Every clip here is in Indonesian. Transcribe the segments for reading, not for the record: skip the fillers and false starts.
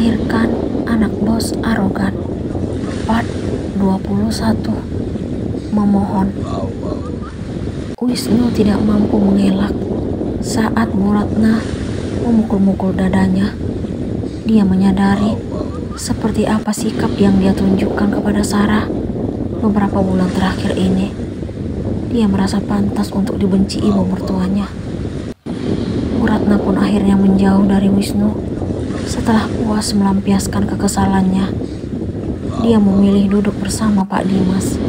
melahirkan anak bos arogan. Part 21. Memohon. Wisnu tidak mampu mengelak saat Bu Ratna memukul-mukul dadanya. Dia menyadari seperti apa sikap yang dia tunjukkan kepada Sarah beberapa bulan terakhir ini. Dia merasa pantas untuk dibenci ibu mertuanya. Bu Ratna pun akhirnya menjauh dari Wisnu setelah puas melampiaskan kekesalannya. Dia memilih duduk bersama Pak Dimas.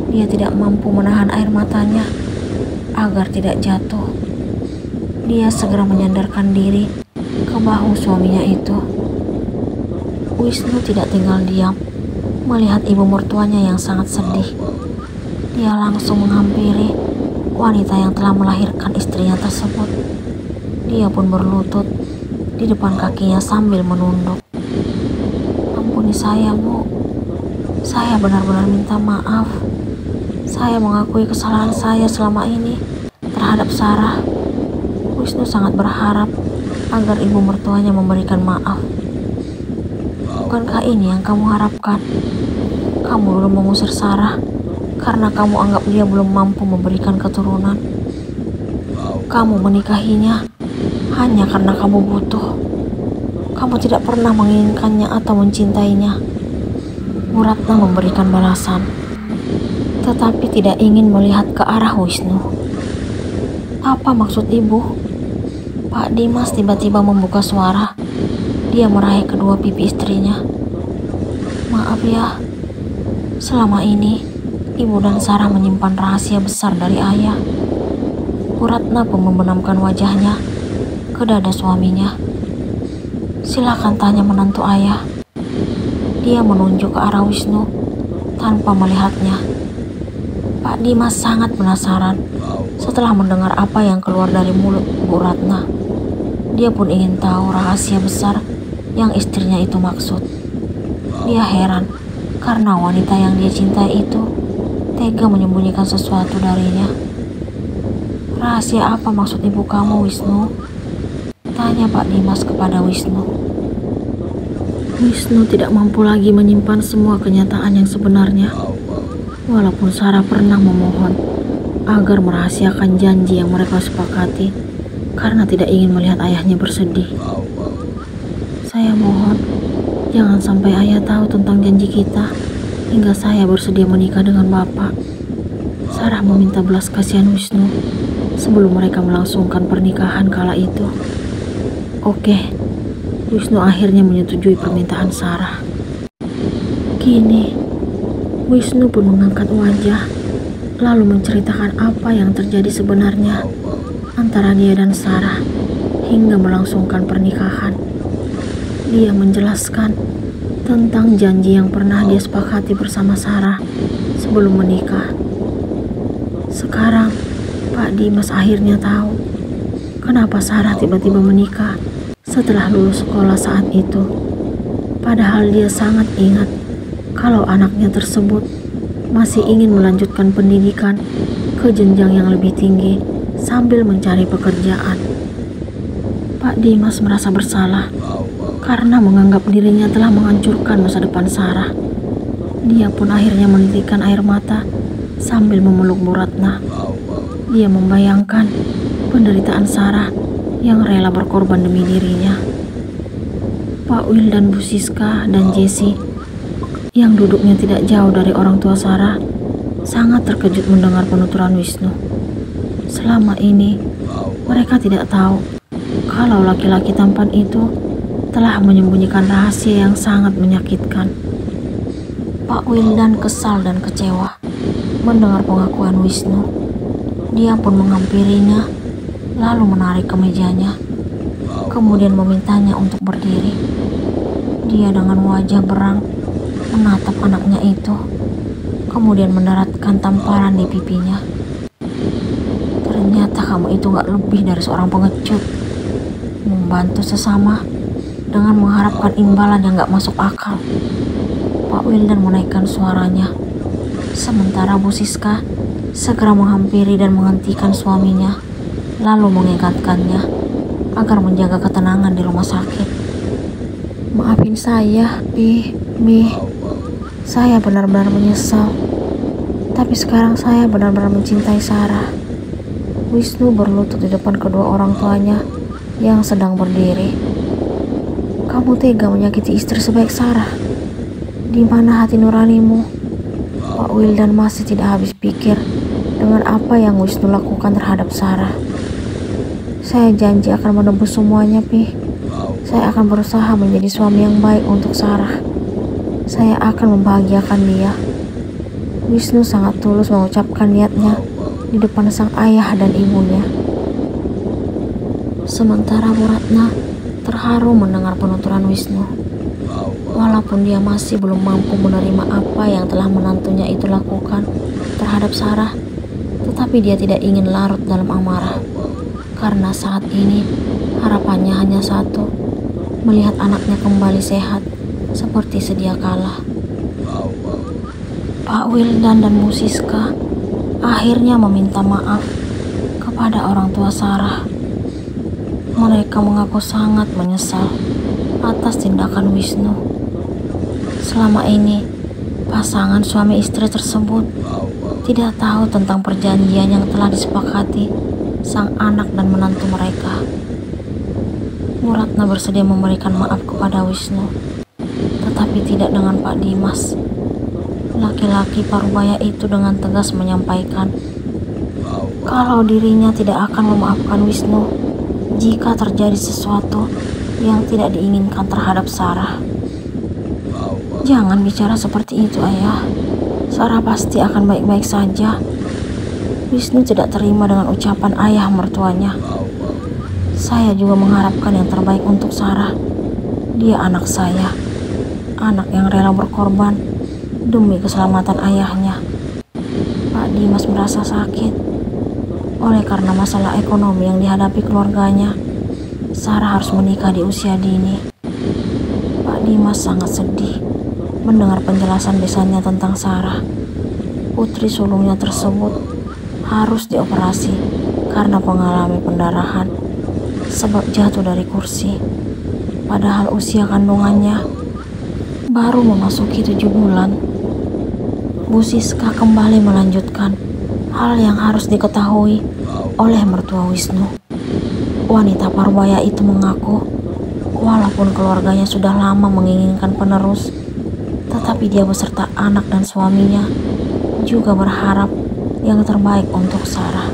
Dia tidak mampu menahan air matanya agar tidak jatuh. Dia segera menyandarkan diri ke bahu suaminya itu. Wisnu tidak tinggal diam melihat ibu mertuanya yang sangat sedih. Dia langsung menghampiri wanita yang telah melahirkan istrinya tersebut. Dia pun berlutut di depan kakinya sambil menunduk. Ampuni saya, Bu. Saya benar-benar minta maaf. Saya mengakui kesalahan saya selama ini terhadap Sarah. Wisnu sangat berharap agar ibu mertuanya memberikan maaf. Bukankah ini yang kamu harapkan? Kamu dulu mengusir Sarah karena kamu anggap dia belum mampu memberikan keturunan. Kamu menikahinya hanya karena kamu butuh. Kamu tidak pernah menginginkannya atau mencintainya. Bu Ratna memberikan balasan, tetapi tidak ingin melihat ke arah Wisnu. Apa maksud ibu? Pak Dimas tiba-tiba membuka suara. Dia meraih kedua pipi istrinya. Maaf ya, selama ini ibu dan Sarah menyimpan rahasia besar dari ayah. Bu Ratna pun membenamkan wajahnya ke dada suaminya. Silakan tanya menantu ayah. Dia menunjuk ke arah Wisnu tanpa melihatnya. Pak Dimas sangat penasaran setelah mendengar apa yang keluar dari mulut Bu Ratna. Dia pun ingin tahu rahasia besar yang istrinya itu maksud. Dia heran karena wanita yang dia cintai itu tega menyembunyikan sesuatu darinya. Rahasia apa maksud ibu kamu, Wisnu? Tanya Pak Dimas kepada Wisnu. Wisnu tidak mampu lagi menyimpan semua kenyataan yang sebenarnya. Walaupun Sarah pernah memohon agar merahasiakan janji yang mereka sepakati karena tidak ingin melihat ayahnya bersedih. Saya mohon, jangan sampai ayah tahu tentang janji kita hingga saya bersedia menikah dengan Bapak. Sarah meminta belas kasihan Wisnu sebelum mereka melangsungkan pernikahan kala itu. Oke, Wisnu akhirnya menyetujui permintaan Sarah. Kini, Wisnu pun mengangkat wajah, lalu menceritakan apa yang terjadi sebenarnya antara dia dan Sarah hingga melangsungkan pernikahan. Dia menjelaskan tentang janji yang pernah dia sepakati bersama Sarah sebelum menikah. Sekarang, Pak Dimas akhirnya tahu kenapa Sarah tiba-tiba menikah setelah lulus sekolah saat itu. Padahal dia sangat ingat kalau anaknya tersebut masih ingin melanjutkan pendidikan ke jenjang yang lebih tinggi sambil mencari pekerjaan. Pak Dimas merasa bersalah karena menganggap dirinya telah menghancurkan masa depan Sarah. Dia pun akhirnya menitikkan air mata sambil memeluk Bu Ratna. Dia membayangkan penderitaan Sarah yang rela berkorban demi dirinya. Pak Wil dan Bu Siska dan Jessie yang duduknya tidak jauh dari orang tua Sarah sangat terkejut mendengar penuturan Wisnu. Selama ini mereka tidak tahu kalau laki-laki tampan itu telah menyembunyikan rahasia yang sangat menyakitkan. Pak Wildan kesal dan kecewa mendengar pengakuan Wisnu. Dia pun menghampirinya lalu menarik kemejanya, kemudian memintanya untuk berdiri. Dia dengan wajah berang menatap anaknya itu, kemudian mendaratkan tamparan di pipinya. Ternyata kamu itu gak lebih dari seorang pengecut, membantu sesama dengan mengharapkan imbalan yang gak masuk akal. Pak Wildan menaikkan suaranya, sementara Bu Siska segera menghampiri dan menghentikan suaminya, lalu mengingatkannya agar menjaga ketenangan di rumah sakit. Maaf Saya, Mi, saya benar-benar menyesal. Tapi sekarang saya benar-benar mencintai Sarah. Wisnu berlutut di depan kedua orang tuanya yang sedang berdiri. Kamu tega menyakiti istri sebaik Sarah? Di mana hati nuranimu? Pak Wildan masih tidak habis pikir dengan apa yang Wisnu lakukan terhadap Sarah. Saya janji akan menebus semuanya, Pi. Saya akan berusaha menjadi suami yang baik untuk Sarah. Saya akan membahagiakan dia. Wisnu sangat tulus mengucapkan niatnya di depan sang ayah dan ibunya. Sementara Bu Ratna terharu mendengar penuturan Wisnu. Walaupun dia masih belum mampu menerima apa yang telah menantunya itu lakukan terhadap Sarah, tetapi dia tidak ingin larut dalam amarah. Karena saat ini harapannya hanya satu, melihat anaknya kembali sehat seperti sedia kala. Pak Wildan dan Bu Siska akhirnya meminta maaf kepada orang tua Sarah. Mereka mengaku sangat menyesal atas tindakan Wisnu. Selama ini, pasangan suami istri tersebut tidak tahu tentang perjanjian yang telah disepakati sang anak dan menantu mereka. Bu Ratna bersedia memberikan maaf kepada Wisnu, tetapi tidak dengan Pak Dimas. Laki-laki parubaya itu dengan tegas menyampaikan kalau dirinya tidak akan memaafkan Wisnu jika terjadi sesuatu yang tidak diinginkan terhadap Sarah. Jangan bicara seperti itu, Ayah. Sarah pasti akan baik-baik saja. Wisnu tidak terima dengan ucapan ayah mertuanya. Saya juga mengharapkan yang terbaik untuk Sarah. Dia anak saya, anak yang rela berkorban demi keselamatan ayahnya. Pak Dimas merasa sakit oleh karena masalah ekonomi yang dihadapi keluarganya. Sarah harus menikah di usia dini. Pak Dimas sangat sedih mendengar penjelasan besannya tentang Sarah. Putri sulungnya tersebut harus dioperasi karena mengalami pendarahan sebab jatuh dari kursi. Padahal usia kandungannya baru memasuki 7 bulan. Bu Siska kembali melanjutkan hal yang harus diketahui oleh mertua Wisnu. Wanita parubaya itu mengaku walaupun keluarganya sudah lama menginginkan penerus, tetapi dia beserta anak dan suaminya juga berharap yang terbaik untuk Sarah.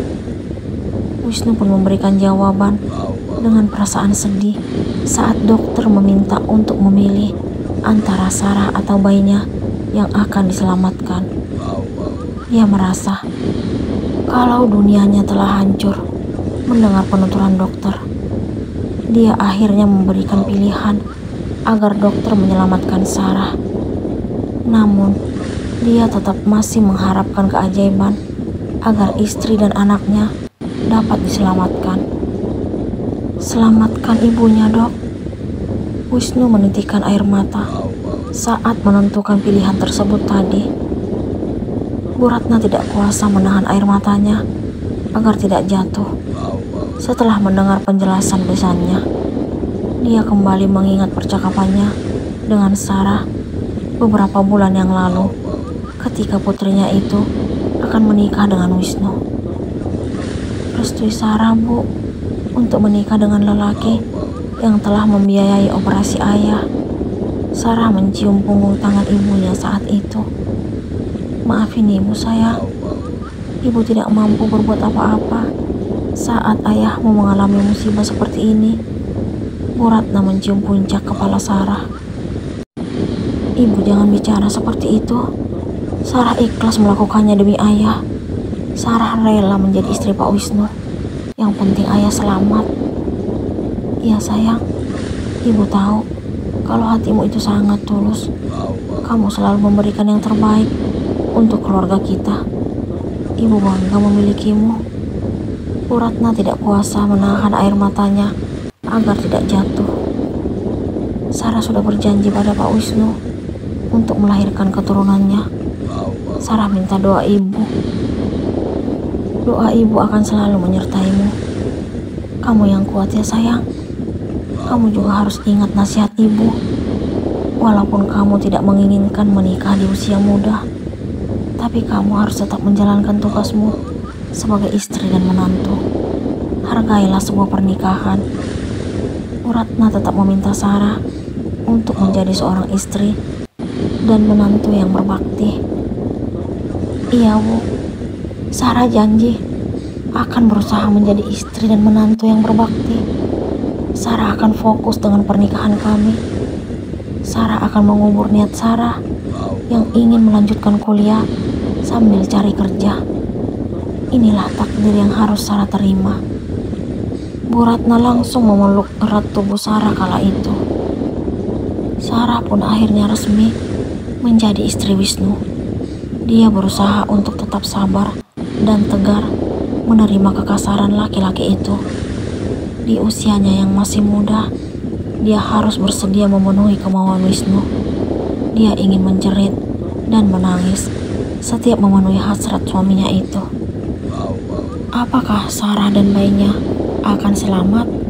Wisnu pun memberikan jawaban dengan perasaan sedih saat dokter meminta untuk memilih antara Sarah atau bayinya yang akan diselamatkan. Dia merasa kalau dunianya telah hancur mendengar penuturan dokter. Dia akhirnya memberikan pilihan agar dokter menyelamatkan Sarah. Namun, dia tetap masih mengharapkan keajaiban agar istri dan anaknya dapat diselamatkan. Selamatkan ibunya, Dok. Wisnu menitikkan air mata saat menentukan pilihan tersebut tadi. Bu Ratna tidak kuasa menahan air matanya agar tidak jatuh. Setelah mendengar penjelasan besannya, dia kembali mengingat percakapannya dengan Sarah beberapa bulan yang lalu ketika putrinya itu akan menikah dengan Wisnu. Restui Sarah, Bu, untuk menikah dengan lelaki yang telah membiayai operasi ayah. Sarah mencium punggung tangan ibunya saat itu. Maafin ibu, sayang. Ibu tidak mampu berbuat apa-apa saat ayahmu mengalami musibah seperti ini. Bu Ratna mencium puncak kepala Sarah. Ibu jangan bicara seperti itu. Sarah ikhlas melakukannya demi ayah. Sarah rela menjadi istri Pak Wisnu. Yang penting ayah selamat. Iya sayang, ibu tahu kalau hatimu itu sangat tulus. Kamu selalu memberikan yang terbaik untuk keluarga kita. Ibu bangga memilikimu. Bu Ratna tidak kuasa menahan air matanya agar tidak jatuh. Sarah sudah berjanji pada Pak Wisnu untuk melahirkan keturunannya. Sarah minta doa ibu. Doa ibu akan selalu menyertaimu. Kamu yang kuat ya sayang. Kamu juga harus ingat nasihat ibu. Walaupun kamu tidak menginginkan menikah di usia muda, tapi kamu harus tetap menjalankan tugasmu sebagai istri dan menantu. Hargailah sebuah pernikahan. Bu Ratna tetap meminta Sarah untuk menjadi seorang istri dan menantu yang berbakti. Iya, Bu. Sarah janji akan berusaha menjadi istri dan menantu yang berbakti. Sarah akan fokus dengan pernikahan kami. Sarah akan mengubur niat Sarah yang ingin melanjutkan kuliah sambil cari kerja. Inilah takdir yang harus Sarah terima. Bu Ratna langsung memeluk erat tubuh Sarah kala itu. Sarah pun akhirnya resmi menjadi istri Wisnu. Dia berusaha untuk tetap sabar dan tegar menerima kekasaran laki-laki itu. Di usianya yang masih muda, dia harus bersedia memenuhi kemauan Wisnu. Dia ingin menjerit dan menangis setiap memenuhi hasrat suaminya itu. Apakah Sarah dan bayinya akan selamat?